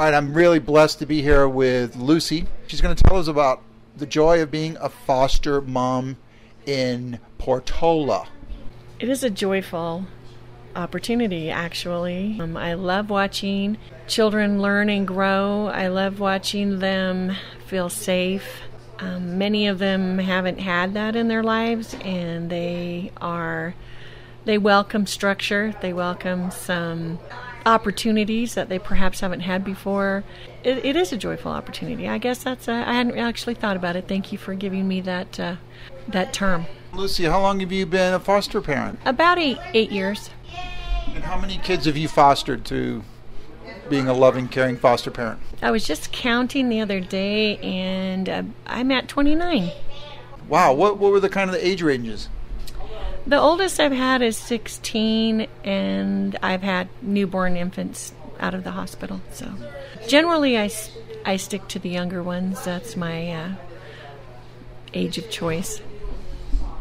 All right, I'm really blessed to be here with Lucy. She's going to tell us about the joy of being a foster mom in Portola. It is a joyful opportunity, actually. I love watching children learn and grow. I love watching them feel safe. Many of them haven't had that in their lives, and they welcome structure. They welcome some opportunities that they perhaps haven't had before. It is a joyful opportunity. I guess I hadn't actually thought about it. Thank you for giving me that term. Lucy, how long have you been a foster parent? About 8 years. And how many kids have you fostered to being a loving, caring foster parent? I was just counting the other day, and I'm at 29. Wow, what were the kind of the age ranges? The oldest I've had is 16, and I've had newborn infants out of the hospital. So generally I stick to the younger ones. That's my age of choice.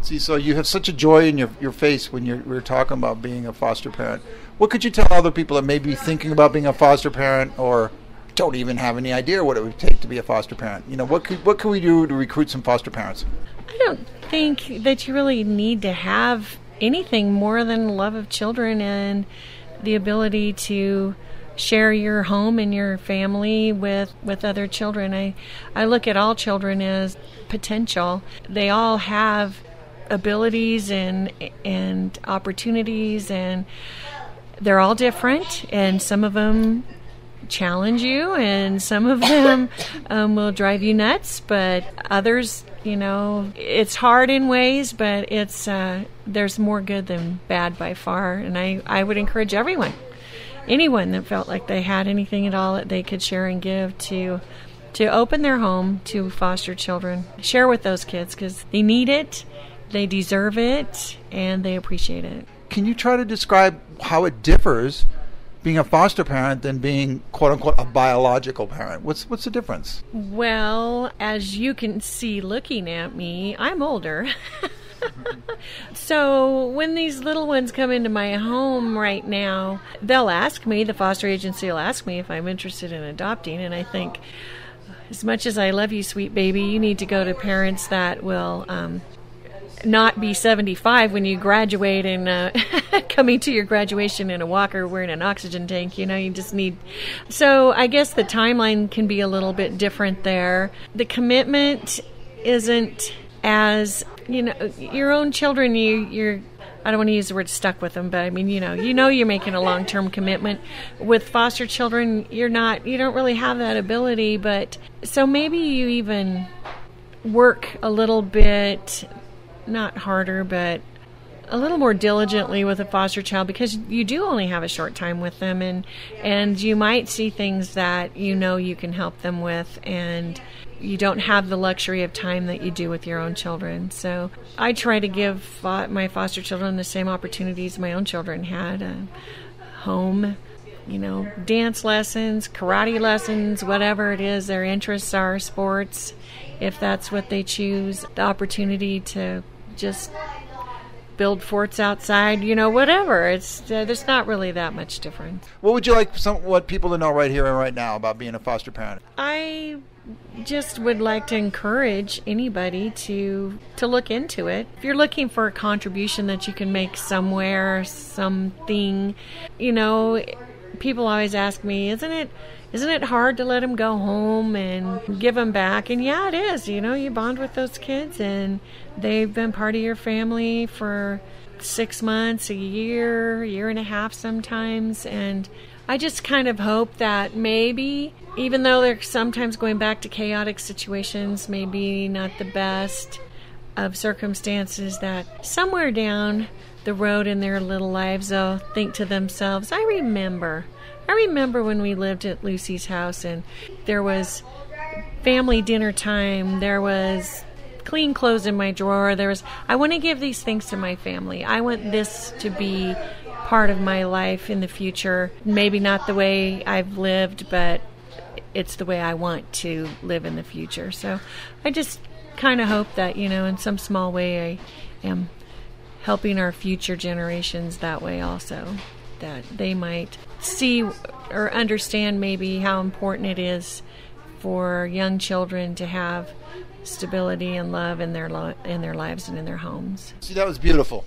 See, so you have such a joy in your face when we're talking about being a foster parent. What could you tell other people that may be thinking about being a foster parent or don't even have any idea what it would take to be a foster parent? You know, what could we do to recruit some foster parents? I don't think that you really need to have anything more than love of children and the ability to share your home and your family with other children. I look at all children as potential. They all have abilities and opportunities, and they're all different, and some of them challenge you and some of them will drive you nuts, but others, it's hard in ways, but it's there's more good than bad by far. And I would encourage anyone that felt like they had anything at all that they could share and give to open their home to foster children. Share with those kids because they need it. They deserve it, and they appreciate it. Can you try to describe how it differs being a foster parent than being, quote-unquote, a biological parent? What's the difference? Well, as you can see looking at me, I'm older. So when these little ones come into my home right now, they'll ask me, the foster agency will ask me if I'm interested in adopting, and I think, as much as I love you, sweet baby, you need to go to parents that will not be 75 when you graduate and coming to your graduation in a walker wearing an oxygen tank. You just need. So I guess the timeline can be a little bit different there. The commitment isn't as, your own children, you're I don't want to use the word stuck with them, but I mean, you're making a long-term commitment. With foster children, you don't really have that ability, but so maybe you even work a little bit, not harder, but a little more diligently with a foster child because you do only have a short time with them, and you might see things that you can help them with, and you don't have the luxury of time that you do with your own children. So I try to give my foster children the same opportunities my own children had. Home, dance lessons, karate lessons, whatever it is their interests are, sports, if that's what they choose, the opportunity to just build forts outside, whatever. There's not really that much difference. What would you like what people to know right here and right now about being a foster parent? I just would like to encourage anybody to look into it. If you're looking for a contribution that you can make somewhere, something, people always ask me, isn't it hard to let them go home and give them back? And yeah, it is. You bond with those kids, and they've been part of your family for 6 months, a year and a half sometimes. And I just kind of hope that maybe, even though they're sometimes going back to chaotic situations, maybe not the best of circumstances, that somewhere down the road in their little lives, they'll think to themselves, I remember when we lived at Lucy's house and there was family dinner time, there was clean clothes in my drawer, I want to give these things to my family. I want this to be part of my life in the future. Maybe not the way I've lived, but it's the way I want to live in the future. So I just kind of hope that, in some small way I am helping our future generations that way also, that they might see or understand maybe how important it is for young children to have stability and love in their lives and in their homes. See, that was beautiful.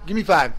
Give me 5.